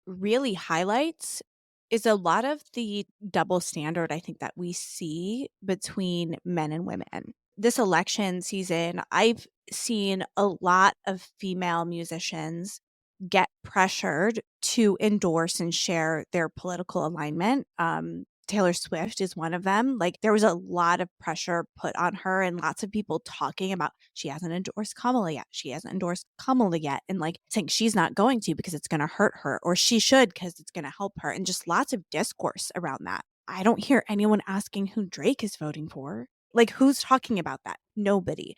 really highlights is a lot of the double standard I think that we see between men and women. This election season, I've seen a lot of female musicians get pressured to endorse and share their political alignment. Taylor Swift is one of them. Like, there was a lot of pressure put on her and lots of people talking about she hasn't endorsed Kamala yet. She hasn't endorsed Kamala yet. And like saying she's not going to because it's going to hurt her, or she should because it's going to help her. And just lots of discourse around that. I don't hear anyone asking who Drake is voting for. Like, who's talking about that? Nobody.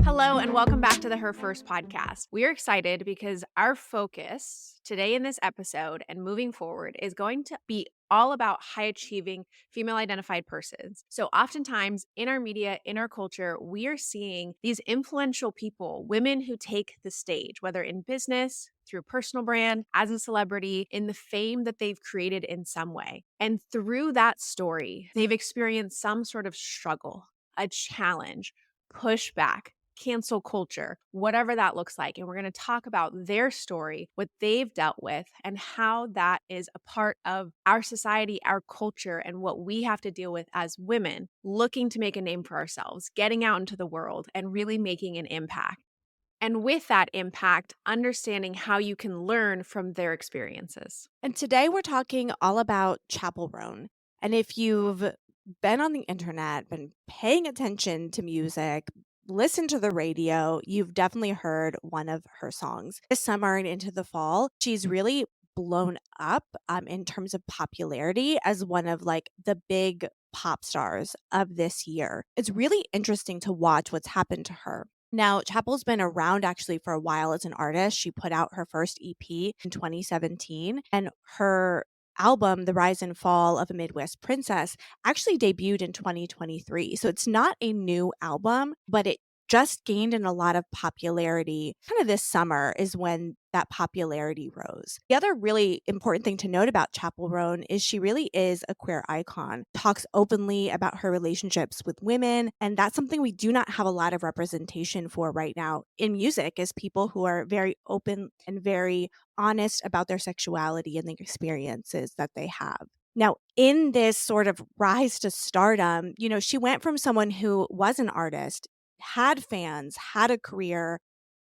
Hello, and welcome back to the Her First podcast. We're excited because our focus today in this episode and moving forward is going to be all about high achieving female identified persons. So oftentimes in our media, in our culture, we are seeing these influential people, women who take the stage, whether in business, through personal brand, as a celebrity, in the fame that they've created in some way. And through that story, they've experienced some sort of struggle, a challenge, pushback, cancel culture, whatever that looks like. And we're going to talk about their story, what they've dealt with, and how that is a part of our society, our culture, and what we have to deal with as women looking to make a name for ourselves, getting out into the world and really making an impact. And with that impact, understanding how you can learn from their experiences. And today we're talking all about Chappell Roan. And if you've been on the internet, been paying attention to music, listened to the radio, you've definitely heard one of her songs. This summer and into the fall, she's really blown up in terms of popularity as one of like the big pop stars of this year. It's really interesting to watch what's happened to her. Now, Chappell's been around actually for a while as an artist. She put out her first EP in 2017, and her album, The Rise and Fall of a Midwest Princess, actually debuted in 2023. So it's not a new album, but it just gained in a lot of popularity. Kind of this summer is when that popularity rose. The other really important thing to note about Chappell Roan is she really is a queer icon, talks openly about her relationships with women, and that's something we do not have a lot of representation for right now in music, is people who are very open and very honest about their sexuality and the experiences that they have. Now, in this sort of rise to stardom, she went from someone who was an artist, had fans, had a career,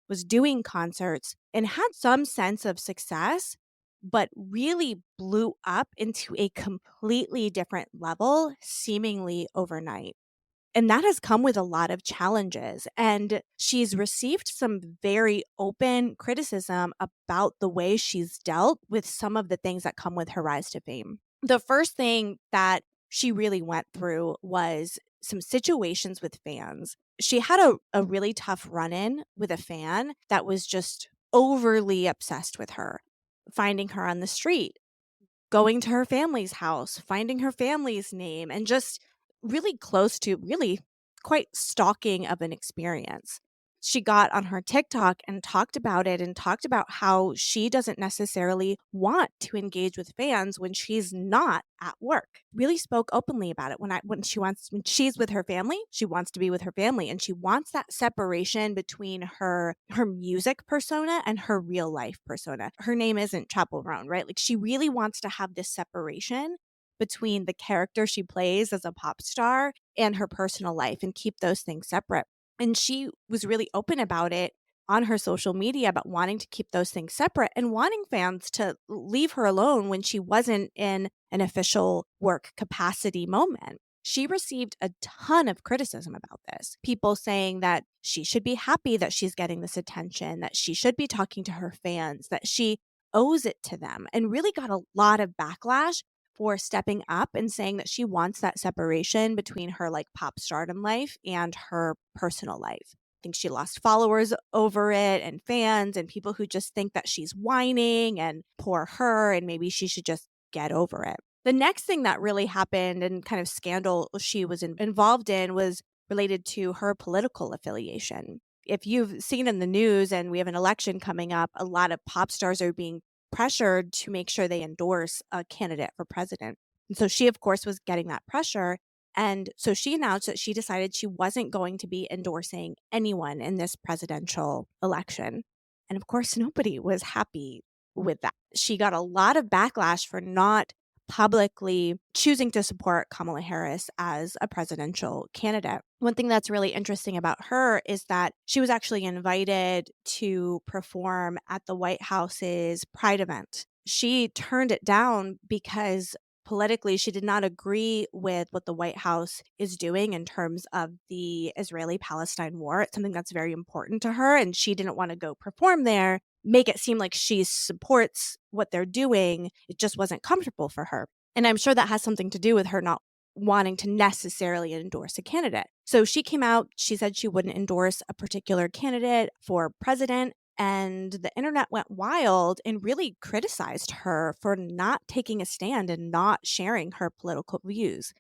was doing concerts, and had some sense of success, but really blew up into a completely different level, seemingly overnight. And that has come with a lot of challenges. And she's received some very open criticism about the way she's dealt with some of the things that come with her rise to fame. The first thing that she really went through was some situations with fans. She had a really tough run-in with a fan that was just overly obsessed with her, finding her on the street, going to her family's house, finding her family's name, and just really close to really quite stalking of an experience. She got on her TikTok and talked about it and talked about how she doesn't necessarily want to engage with fans when she's not at work. Really spoke openly about it. When she's with her family, she wants to be with her family, and she wants that separation between her music persona and her real life persona. Her name isn't Chappell Roan, right? Like, she really wants to have this separation between the character she plays as a pop star and her personal life and keep those things separate. And she was really open about it on her social media about wanting to keep those things separate and wanting fans to leave her alone when she wasn't in an official work capacity moment. She received a ton of criticism about this. People saying that she should be happy that she's getting this attention, that she should be talking to her fans, that she owes it to them, and really got a lot of backlash for stepping up and saying that she wants that separation between her like pop stardom life and her personal life. I think she lost followers over it and fans and people who just think that she's whining and poor her and maybe she should just get over it. The next thing that really happened and kind of scandal she was involved in was related to her political affiliation. If you've seen in the news, and we have an election coming up, a lot of pop stars are being pressured to make sure they endorse a candidate for president. And so she, of course, was getting that pressure. And so she announced that she decided she wasn't going to be endorsing anyone in this presidential election. And of course, nobody was happy with that. She got a lot of backlash for not publicly choosing to support Kamala Harris as a presidential candidate. One thing that's really interesting about her is that she was actually invited to perform at the White House's Pride event. She turned it down because politically she did not agree with what the White House is doing in terms of the Israeli-Palestine war. It's something that's very important to her, and she didn't want to go perform there, make it seem like she supports what they're doing. It just wasn't comfortable for her. And I'm sure that has something to do with her not wanting to necessarily endorse a candidate. So she came out, she said she wouldn't endorse a particular candidate for president, and the internet went wild and really criticized her for not taking a stand and not sharing her political views.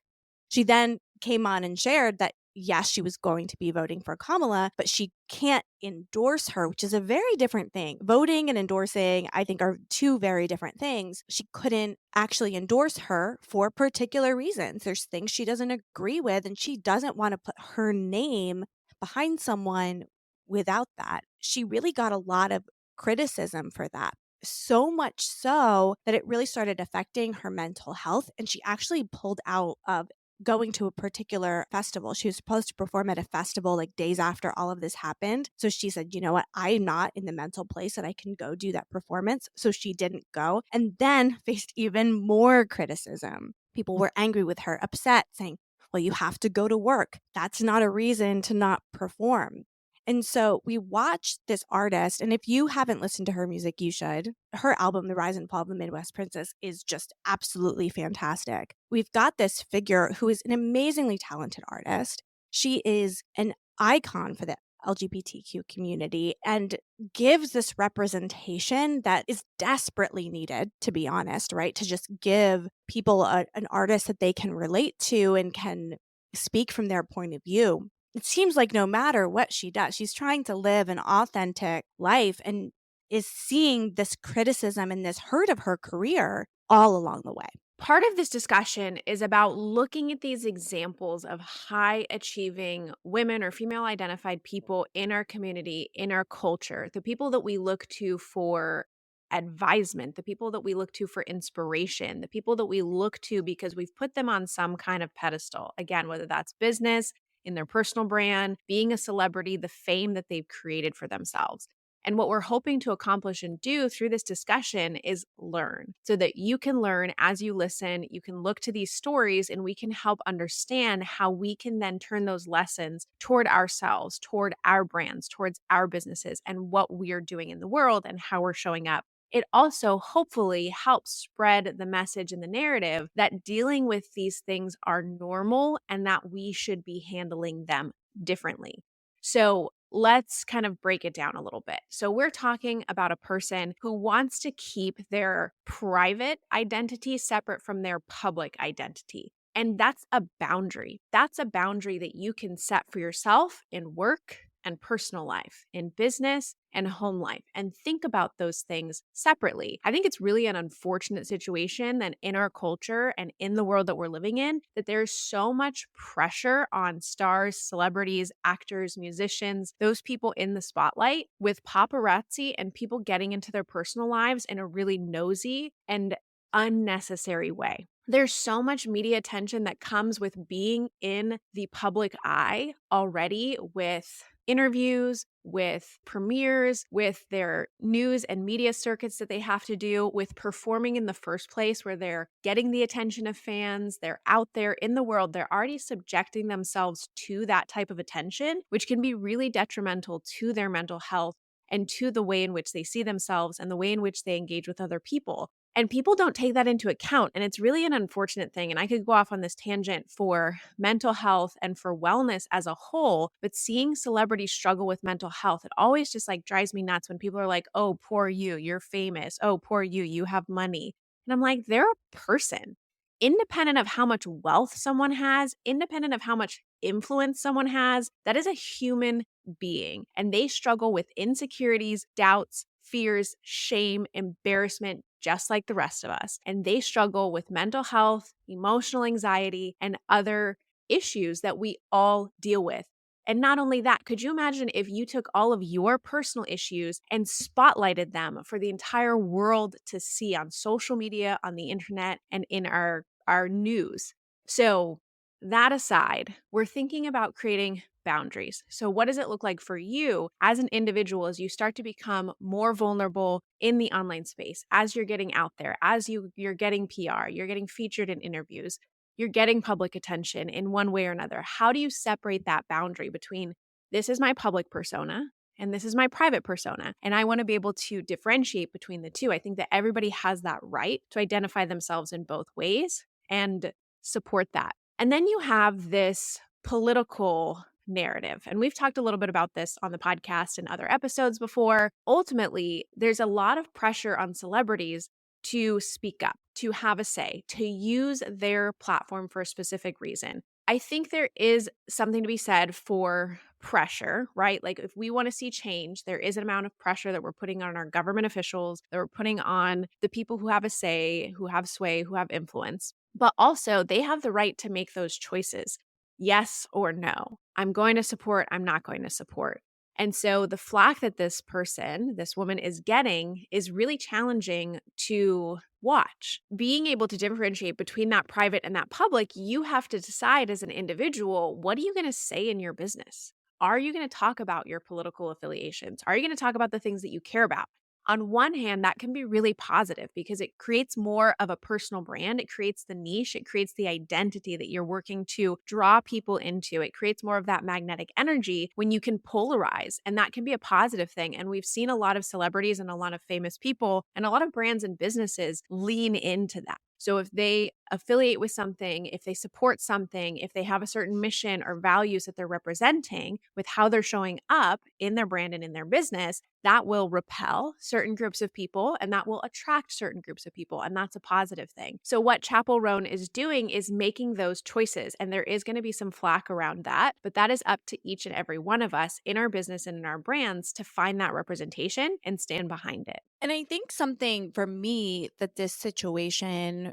She then came on and shared that, yes, she was going to be voting for Kamala, but she can't endorse her, which is a very different thing. Voting and endorsing, I think, are two very different things. She couldn't actually endorse her for particular reasons. There's things she doesn't agree with, and she doesn't want to put her name behind someone without that. She really got a lot of criticism for that. So much so that it really started affecting her mental health, and she actually pulled out of going to a particular festival. She was supposed to perform at a festival like days after all of this happened. So she said, you know what? I'm not in the mental place that I can go do that performance. So she didn't go, and then faced even more criticism. People were angry with her, upset, saying, well, you have to go to work. That's not a reason to not perform. And so we watched this artist, and if you haven't listened to her music, you should. Her album, The Rise and Fall of the Midwest Princess, is just absolutely fantastic. We've got this figure who is an amazingly talented artist. She is an icon for the LGBTQ community and gives this representation that is desperately needed, to be honest, right? To just give people an artist that they can relate to and can speak from their point of view. It seems like no matter what she does, she's trying to live an authentic life and is seeing this criticism and this hurt of her career all along the way. Part of this discussion is about looking at these examples of high achieving women or female identified people in our community, in our culture, the people that we look to for advisement, the people that we look to for inspiration, the people that we look to because we've put them on some kind of pedestal. Again, whether that's business, in their personal brand, being a celebrity, the fame that they've created for themselves. And what we're hoping to accomplish and do through this discussion is learn so that you can learn as you listen. You can look to these stories and we can help understand how we can then turn those lessons toward ourselves, toward our brands, towards our businesses, and what we're doing in the world and how we're showing up. It also hopefully helps spread the message and the narrative that dealing with these things are normal and that we should be handling them differently. So let's kind of break it down a little bit. So we're talking about a person who wants to keep their private identity separate from their public identity. And that's a boundary. That's a boundary that you can set for yourself in work and personal life, in business and home life, and think about those things separately. I think it's really an unfortunate situation that in our culture and in the world that we're living in, that there's so much pressure on stars, celebrities, actors, musicians, those people in the spotlight with paparazzi and people getting into their personal lives in a really nosy and unnecessary way. There's so much media attention that comes with being in the public eye already, with interviews, with premieres, with their news and media circuits that they have to do, with performing in the first place where they're getting the attention of fans, they're out there in the world, they're already subjecting themselves to that type of attention, which can be really detrimental to their mental health and to the way in which they see themselves and the way in which they engage with other people. And people don't take that into account. And it's really an unfortunate thing. And I could go off on this tangent for mental health and for wellness as a whole, but seeing celebrities struggle with mental health, it always just like drives me nuts when people are like, oh, poor you, you're famous. Oh, poor you, you have money. And I'm like, they're a person. Independent of how much wealth someone has, independent of how much influence someone has, that is a human being. And they struggle with insecurities, doubts, fears, shame, embarrassment, just like the rest of us. And they struggle with mental health, emotional anxiety, and other issues that we all deal with. And not only that, could you imagine if you took all of your personal issues and spotlighted them for the entire world to see on social media, on the internet, and in our news? So, that aside, we're thinking about creating boundaries. So, what does it look like for you as an individual as you start to become more vulnerable in the online space, as you're getting out there, as you're getting PR, you're getting featured in interviews, you're getting public attention in one way or another? How do you separate that boundary between this is my public persona and this is my private persona? And I want to be able to differentiate between the two. I think that everybody has that right to identify themselves in both ways and support that. And then you have this political narrative. And we've talked a little bit about this on the podcast and other episodes before. Ultimately, there's a lot of pressure on celebrities to speak up, to have a say, to use their platform for a specific reason. I think there is something to be said for pressure, right? Like if we want to see change, there is an amount of pressure that we're putting on our government officials, that we're putting on the people who have a say, who have sway, who have influence. But also, they have the right to make those choices. Yes or no. I'm going to support, I'm not going to support. And so the flack that this person, this woman is getting is really challenging to watch. Being able to differentiate between that private and that public, you have to decide as an individual, what are you going to say in your business? Are you going to talk about your political affiliations? Are you going to talk about the things that you care about? On one hand, that can be really positive because it creates more of a personal brand. It creates the niche. It creates the identity that you're working to draw people into. It creates more of that magnetic energy when you can polarize. And that can be a positive thing. And we've seen a lot of celebrities and a lot of famous people and a lot of brands and businesses lean into that. So if they affiliate with something, if they support something, if they have a certain mission or values that they're representing with how they're showing up in their brand and in their business, that will repel certain groups of people and that will attract certain groups of people. And that's a positive thing. So what Chappell Roan is doing is making those choices. And there is going to be some flack around that, but that is up to each and every one of us in our business and in our brands to find that representation and stand behind it. And I think something for me that this situation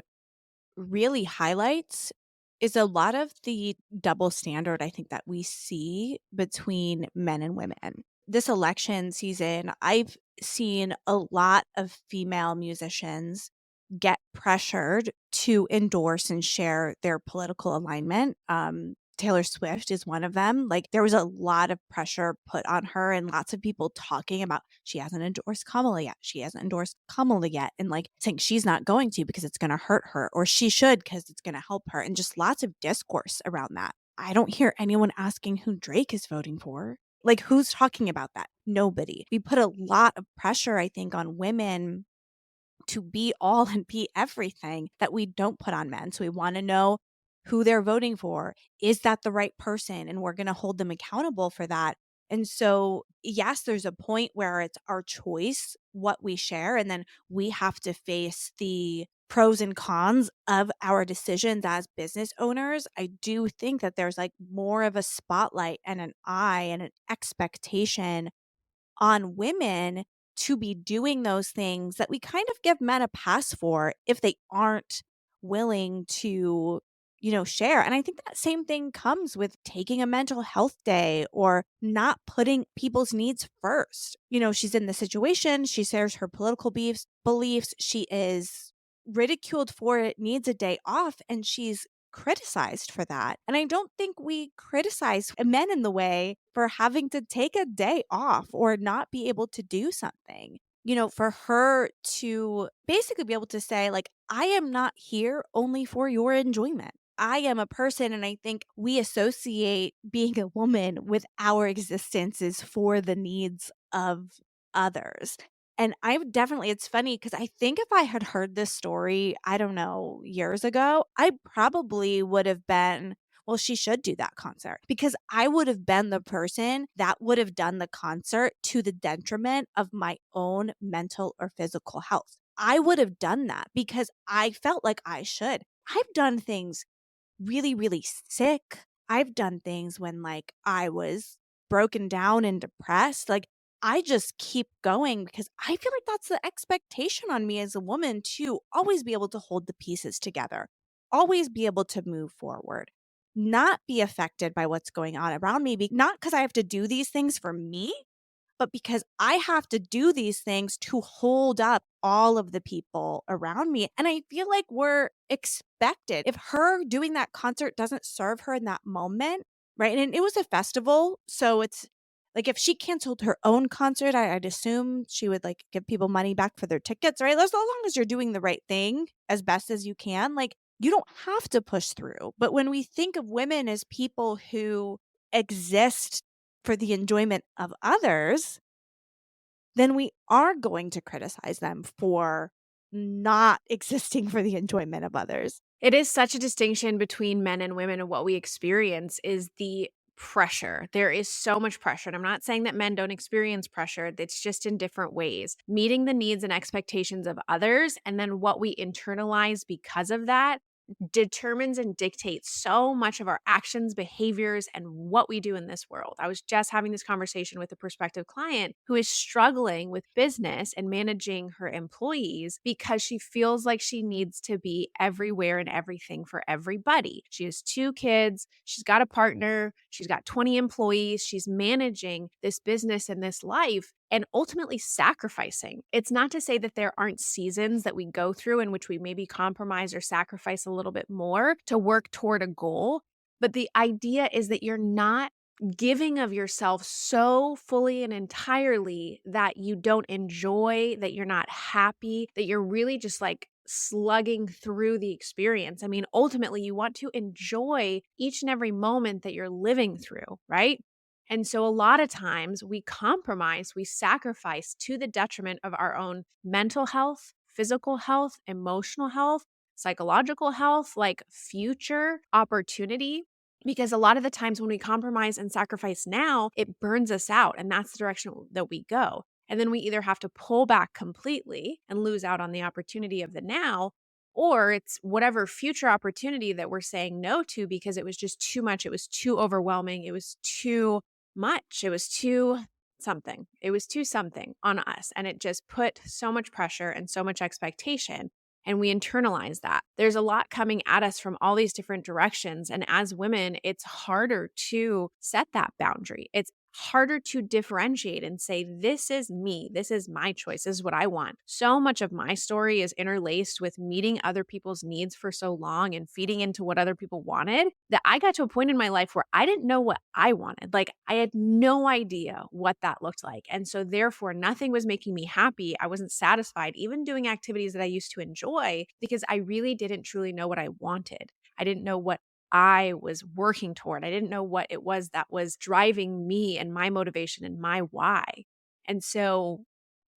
really highlights is a lot of the double standard I think that we see between men and women. This election season, I've seen a lot of female musicians get pressured to endorse and share their political alignment. Taylor Swift is one of them. Like there was a lot of pressure put on her and lots of people talking about she hasn't endorsed Kamala yet. She hasn't endorsed Kamala yet. And like saying she's not going to because it's going to hurt her or she should because it's going to help her. And just lots of discourse around that. I don't hear anyone asking who Drake is voting for. Like who's talking about that? Nobody. We put a lot of pressure, I think, on women to be all and be everything that we don't put on men. So we want to know who they're voting for. Is that the right person? And we're going to hold them accountable for that. And so, yes, there's a point where it's our choice what we share. And then we have to face the pros and cons of our decisions as business owners. I do think that there's like more of a spotlight and an eye and an expectation on women to be doing those things that we kind of give men a pass for if they aren't willing to, share. And I think that same thing comes with taking a mental health day or not putting people's needs first. She's in the situation, she shares her political beliefs, she is ridiculed for it, needs a day off, and she's criticized for that. And I don't think we criticize men in the way for having to take a day off or not be able to do something. For her to basically be able to say, like, I am not here only for your enjoyment. I am a person, and I think we associate being a woman with our existences for the needs of others. And I've definitely, it's funny because I think if I had heard this story, I don't know, years ago, I probably would have been, well, she should do that concert because I would have been the person that would have done the concert to the detriment of my own mental or physical health. I would have done that because I felt like I should. I've done things really, really sick. I've done things when like I was broken down and depressed. Like I just keep going because I feel like that's the expectation on me as a woman to always be able to hold the pieces together, always be able to move forward. not be affected by what's going on around me, not because I have to do these things for me, but because I have to do these things to hold up all of the people around me. And I feel like we're expected. If her doing that concert doesn't serve her in that moment, right? And it was a festival. So it's like if she canceled her own concert, I'd assume she would like give people money back for their tickets, right? As long as you're doing the right thing as best as you can, like you don't have to push through. But when we think of women as people who exist for the enjoyment of others, then we are going to criticize them for not existing for the enjoyment of others. It is such a distinction between men and women, and what we experience is the pressure. There is so much pressure. And I'm not saying that men don't experience pressure, it's just in different ways. Meeting the needs and expectations of others, and then what we internalize because of that determines and dictates so much of our actions, behaviors, and what we do in this world. I was just having this conversation with a prospective client who is struggling with business and managing her employees because she feels like she needs to be everywhere and everything for everybody. She has 2 kids, she's got a partner, she's got 20 employees, she's managing this business and this life, and ultimately sacrificing. It's not to say that there aren't seasons that we go through in which we maybe compromise or sacrifice a little bit more to work toward a goal, but the idea is that you're not giving of yourself so fully and entirely that you don't enjoy, that you're not happy, that you're really just like slugging through the experience. I mean, ultimately, you want to enjoy each and every moment that you're living through, right? And so a lot of times we compromise, we sacrifice to the detriment of our own mental health, physical health, emotional health, psychological health, like future opportunity. Because a lot of the times when we compromise and sacrifice now, it burns us out. And that's the direction that we go. And then we either have to pull back completely and lose out on the opportunity of the now, or it's whatever future opportunity that we're saying no to because it was just too much. It was too overwhelming. It was too much. It was too something. It was too something on us. And it just put so much pressure and so much expectation. And we internalize that. There's a lot coming at us from all these different directions. And as women, it's harder to set that boundary. It's harder to differentiate and say, this is me. This is my choice. This is what I want. So much of my story is interlaced with meeting other people's needs for so long and feeding into what other people wanted that I got to a point in my life where I didn't know what I wanted. Like I had no idea what that looked like. And so therefore nothing was making me happy. I wasn't satisfied, even doing activities that I used to enjoy because I really didn't truly know what I wanted. I didn't know what I was working toward. I didn't know what it was that was driving me and my motivation and my why. And so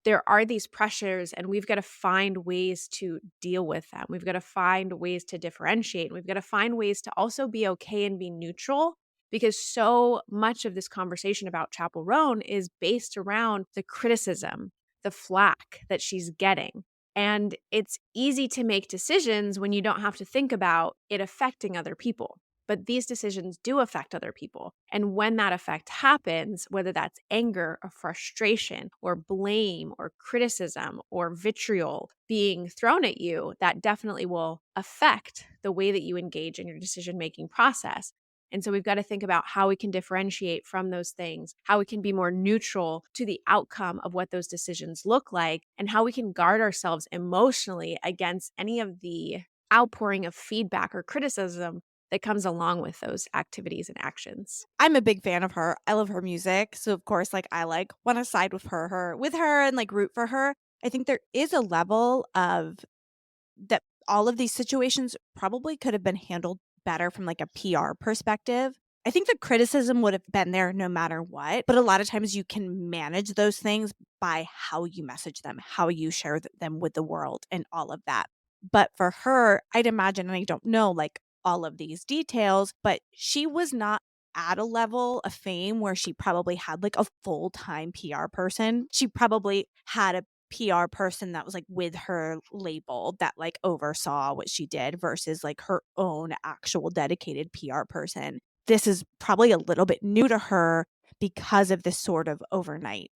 there are these pressures, and we've got to find ways to deal with them. We've got to find ways to differentiate. We've got to find ways to also be okay and be neutral, because so much of this conversation about Chappell Roan is based around the criticism, the flack that she's getting. And it's easy to make decisions when you don't have to think about it affecting other people. But these decisions do affect other people. And when that effect happens, whether that's anger or frustration or blame or criticism or vitriol being thrown at you, that definitely will affect the way that you engage in your decision-making process. And so we've got to think about how we can differentiate from those things, how we can be more neutral to the outcome of what those decisions look like, and how we can guard ourselves emotionally against any of the outpouring of feedback or criticism that comes along with those activities and actions. I'm a big fan of her. I love her music. So of course, like I like want to side with her and like root for her. I think there is a level of that all of these situations probably could have been handled better from like a PR perspective. I think the criticism would have been there no matter what, but a lot of times you can manage those things by how you message them, how you share them with the world and all of that. But for her, I'd imagine, and I don't know like all of these details, but she was not at a level of fame where she probably had like a full-time PR person. She probably had a PR person that was like with her label that like oversaw what she did versus like her own actual dedicated PR person. This is probably a little bit new to her because of this sort of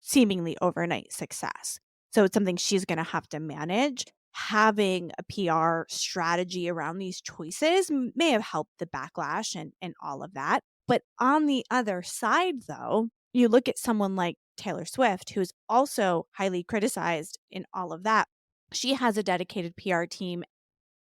seemingly overnight success. So it's something she's going to have to manage. having a PR strategy around these choices may have helped the backlash and all of that. But on the other side, though, you look at someone like Taylor Swift, who's also highly criticized in all of that. She has a dedicated PR team,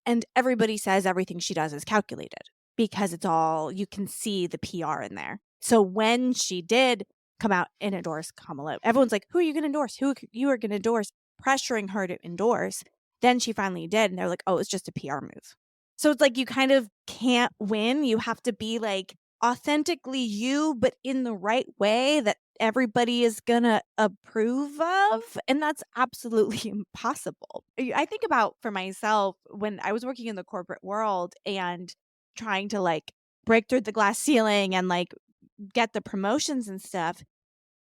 and everybody says everything she does is calculated because it's all, you can see the PR in there. So when she did come out and endorse Kamala, everyone's like, who are you going to endorse? Who you are going to endorse? Pressuring her to endorse. Then she finally did. And they're like, oh, it's just a PR move. So it's like you kind of can't win. You have to be like authentically you, but in the right way that everybody is going to approve of. And that's absolutely impossible. I think about for myself when I was working in the corporate world and trying to like break through the glass ceiling and like get the promotions and stuff.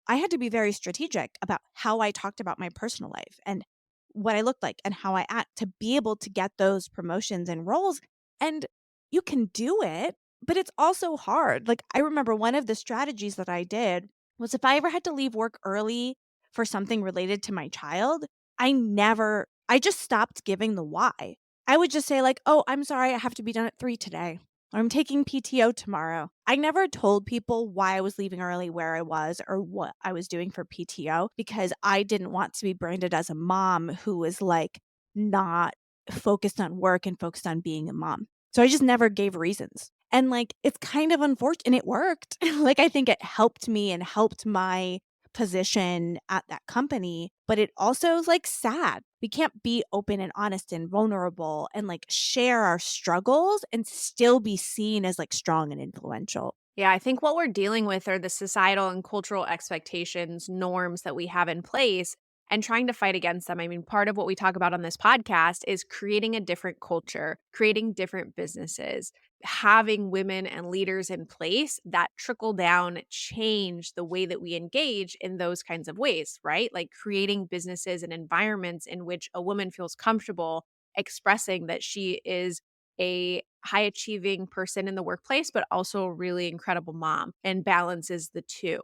I had to be very strategic about how I talked about my personal life and what I looked like and how I act to be able to get those promotions and roles. And you can do it, but it's also hard. Like, I remember one of the strategies that I did was if I ever had to leave work early for something related to my child, I just stopped giving the why. I would just say, like, oh, I'm sorry, I have to be done at 3 today. I'm taking PTO tomorrow. I never told people why I was leaving early, where I was, or what I was doing for PTO because I didn't want to be branded as a mom who was like not focused on work and focused on being a mom. So I just never gave reasons. And like, it's kind of unfortunate and it worked. Like, I think it helped me and helped my position at that company, but it also is like sad. We can't be open and honest and vulnerable and like share our struggles and still be seen as like strong and influential. Yeah, I think what we're dealing with are the societal and cultural expectations, norms that we have in place and trying to fight against them. I mean, part of what we talk about on this podcast is creating a different culture, creating different businesses, having women and leaders in place that trickle down, change the way that we engage in those kinds of ways, right? Like creating businesses and environments in which a woman feels comfortable expressing that she is a high achieving person in the workplace, but also a really incredible mom and balances the two.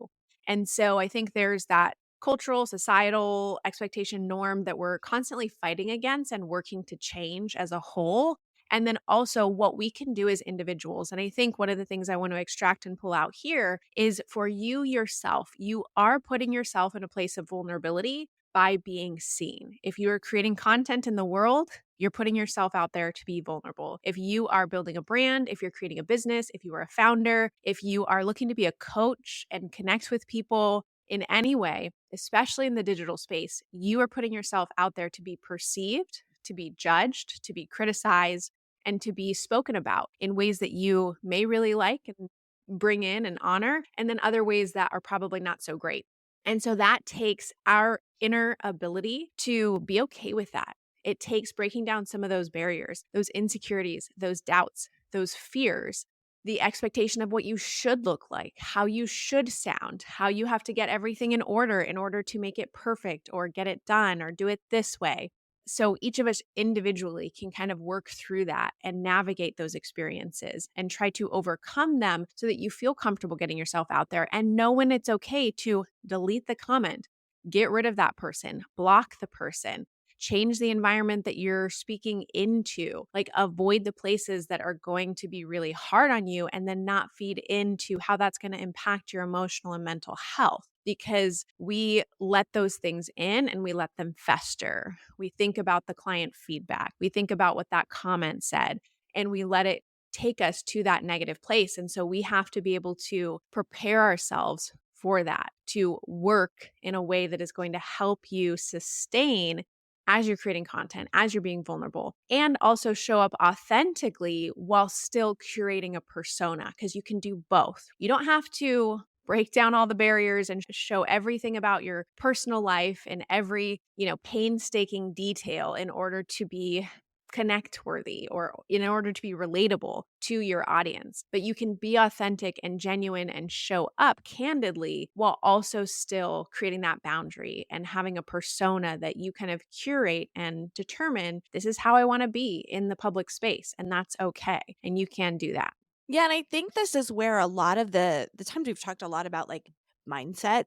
And so I think there's that cultural, societal expectation norm that we're constantly fighting against and working to change as a whole. And then also what we can do as individuals. And I think one of the things I want to extract and pull out here is for you yourself, you are putting yourself in a place of vulnerability by being seen. If you are creating content in the world, you're putting yourself out there to be vulnerable. If you are building a brand, if you're creating a business, if you are a founder, if you are looking to be a coach and connect with people in any way, especially in the digital space, you are putting yourself out there to be perceived, to be judged, to be criticized, and to be spoken about in ways that you may really like and bring in and honor, and then other ways that are probably not so great. And so that takes our inner ability to be okay with that. It takes breaking down some of those barriers, those insecurities, those doubts, those fears, the expectation of what you should look like, how you should sound, how you have to get everything in order to make it perfect or get it done or do it this way. So each of us individually can kind of work through that and navigate those experiences and try to overcome them so that you feel comfortable getting yourself out there and know when it's okay to delete the comment, get rid of that person, block the person, change the environment that you're speaking into, like avoid the places that are going to be really hard on you and then not feed into how that's going to impact your emotional and mental health. Because we let those things in and we let them fester. We think about the client feedback. We think about what that comment said and we let it take us to that negative place. And so we have to be able to prepare ourselves for that, to work in a way that is going to help you sustain as you're creating content, as you're being vulnerable, and also show up authentically while still curating a persona, because you can do both. You don't have to break down all the barriers and show everything about your personal life and every, painstaking detail in order to be connect worthy or in order to be relatable to your audience. But you can be authentic and genuine and show up candidly while also still creating that boundary and having a persona that you kind of curate and determine this is how I want to be in the public space. And that's okay. And you can do that. Yeah, and I think this is where a lot of the times we've talked a lot about like mindset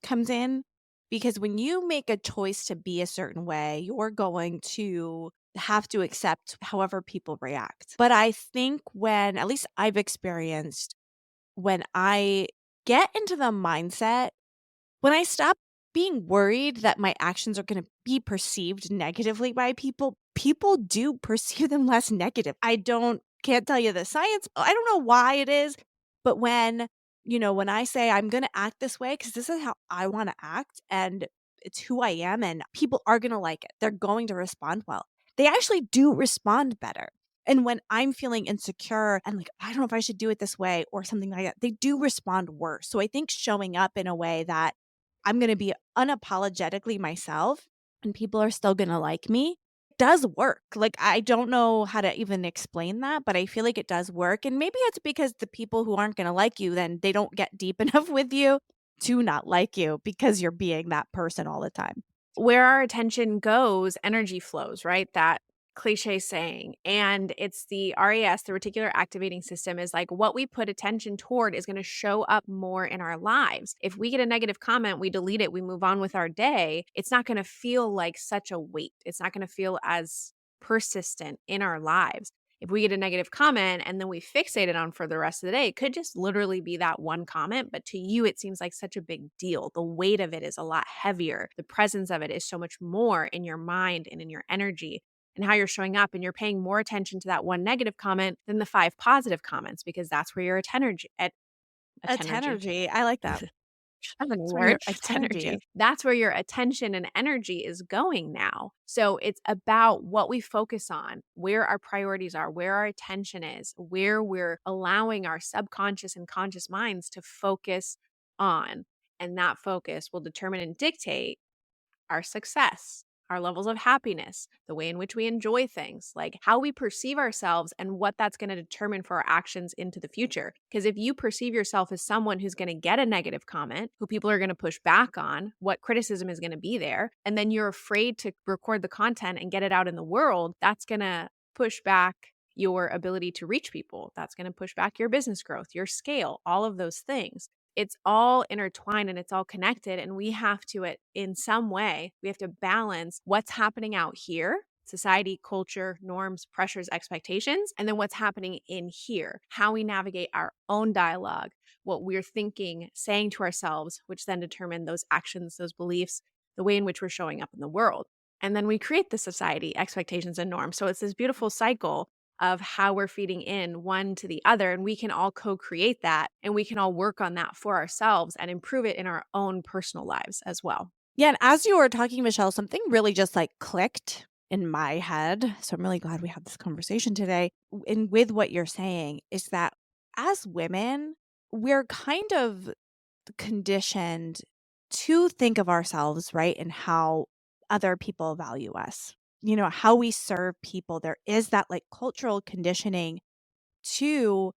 comes in. Because when you make a choice to be a certain way, you're going to have to accept however people react. But I think when, at least I've experienced, when I get into the mindset, when I stop being worried that my actions are going to be perceived negatively by people, people do perceive them less negative. Can't tell you the science. I don't know why it is, but when I say I'm going to act this way because this is how I want to act and it's who I am and people are going to like it. They're going to respond well. They actually do respond better. And when I'm feeling insecure and like, I don't know if I should do it this way or something like that, they do respond worse. So I think showing up in a way that I'm going to be unapologetically myself and people are still going to like me does work. Like, I don't know how to even explain that, but I feel like it does work. And maybe it's because the people who aren't going to like you, then they don't get deep enough with you to not like you because you're being that person all the time. Where our attention goes, energy flows, right? That cliche saying. And it's the RAS, the reticular activating system, is like what we put attention toward is going to show up more in our lives. If we get a negative comment, we delete it, we move on with our day, it's not going to feel like such a weight. It's not going to feel as persistent in our lives. If we get a negative comment and then we fixate it on for the rest of the day, it could just literally be that one comment. But to you, it seems like such a big deal. The weight of it is a lot heavier. The presence of it is so much more in your mind and in your energy and how you're showing up. And you're paying more attention to that one negative comment than the 5 positive comments because that's where your attenergy. Attenergy. I like that. That's a new That's where your word. attenergy. That's where your attention and energy is going now. So it's about what we focus on, where our priorities are, where our attention is, where we're allowing our subconscious and conscious minds to focus on. And that focus will determine and dictate our success, our levels of happiness, the way in which we enjoy things, like how we perceive ourselves and what that's going to determine for our actions into the future. Because if you perceive yourself as someone who's going to get a negative comment, who people are going to push back on, what criticism is going to be there, and then you're afraid to record the content and get it out in the world, that's going to push back your ability to reach people. That's going to push back your business growth, your scale, all of those things. It's all intertwined and it's all connected. And we have to, in some way, we have to balance what's happening out here, society, culture, norms, pressures, expectations, and then what's happening in here, how we navigate our own dialogue, what we're thinking, saying to ourselves, which then determine those actions, those beliefs, the way in which we're showing up in the world. And then we create the society, expectations, and norms. So it's this beautiful cycle of how we're feeding in one to the other. And we can all co-create that and we can all work on that for ourselves and improve it in our own personal lives as well. Yeah. And as you were talking, Michelle, something really just like clicked in my head. So I'm really glad we had this conversation today. And with what you're saying is that as women, we're kind of conditioned to think of ourselves, right? And how other people value us, how we serve people. There is that like cultural conditioning to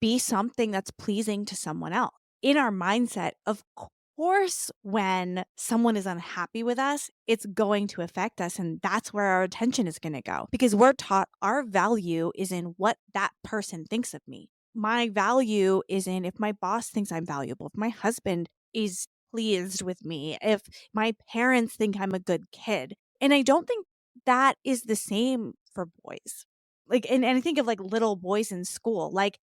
be something that's pleasing to someone else. In our mindset, of course, when someone is unhappy with us, it's going to affect us. And that's where our attention is going to go because we're taught our value is in what that person thinks of me. My value is in if my boss thinks I'm valuable, if my husband is pleased with me, if my parents think I'm a good kid. And I don't think that is the same for boys. Like, and I think of like little boys in school, like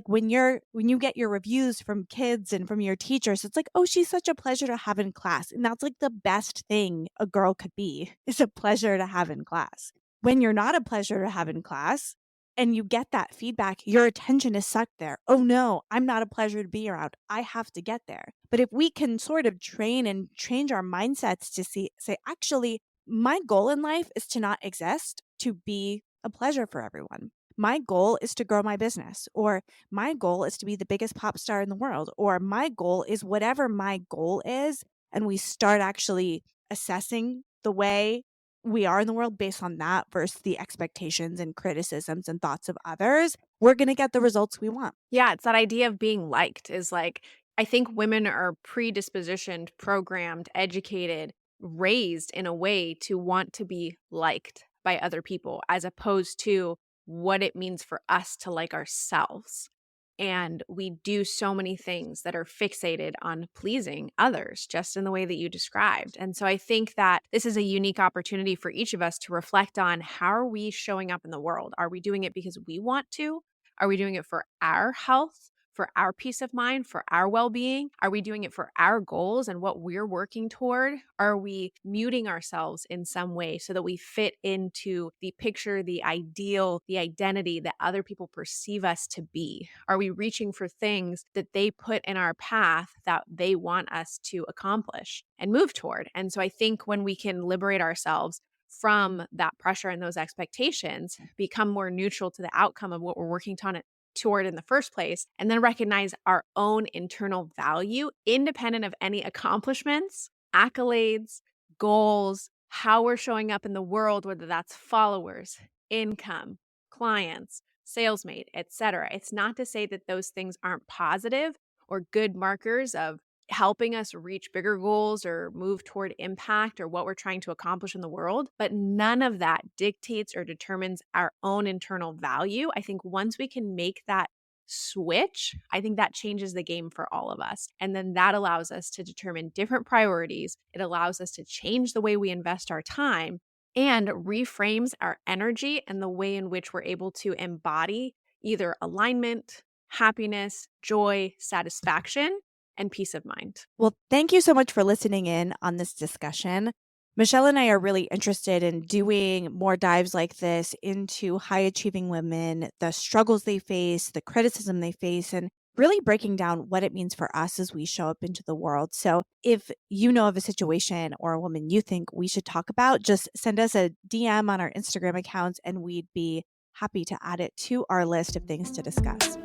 when you get your reviews from kids and from your teachers, it's like, oh, she's such a pleasure to have in class. And that's like the best thing a girl could be, is a pleasure to have in class. When you're not a pleasure to have in class and you get that feedback, your attention is sucked there. Oh no, I'm not a pleasure to be around. I have to get there. But if we can sort of train and change our mindsets to say, actually, my goal in life is to not exist to be a pleasure for everyone. My goal is to grow my business, or my goal is to be the biggest pop star in the world, or my goal is whatever my goal is. And we start actually assessing the way we are in the world based on that versus the expectations and criticisms and thoughts of others, we're going to get the results we want. Yeah, it's that idea of being liked is like, I think women are predispositioned, programmed, educated, raised in a way to want to be liked by other people, as opposed to what it means for us to like ourselves. And we do so many things that are fixated on pleasing others, just in the way that you described. And so I think that this is a unique opportunity for each of us to reflect on, how are we showing up in the world? Are we doing it because we want to? Are we doing it for our health, for our peace of mind, for our well-being? Are we doing it for our goals and what we're working toward? Are we muting ourselves in some way so that we fit into the picture, the ideal, the identity that other people perceive us to be? Are we reaching for things that they put in our path that they want us to accomplish and move toward? And so I think when we can liberate ourselves from that pressure and those expectations, become more neutral to the outcome of what we're working toward in the first place, and then recognize our own internal value, independent of any accomplishments, accolades, goals, how we're showing up in the world, whether that's followers, income, clients, salesmate, etc. It's not to say that those things aren't positive or good markers of helping us reach bigger goals or move toward impact or what we're trying to accomplish in the world. But none of that dictates or determines our own internal value. I think once we can make that switch, I think that changes the game for all of us. And then that allows us to determine different priorities. It allows us to change the way we invest our time and reframes our energy and the way in which we're able to embody either alignment, happiness, joy, satisfaction, and peace of mind. Well, thank you so much for listening in on this discussion. Michelle and I are really interested in doing more dives like this into high achieving women, the struggles they face, the criticism they face, and really breaking down what it means for us as we show up into the world. So if you know of a situation or a woman you think we should talk about, just send us a DM on our Instagram accounts and we'd be happy to add it to our list of things to discuss.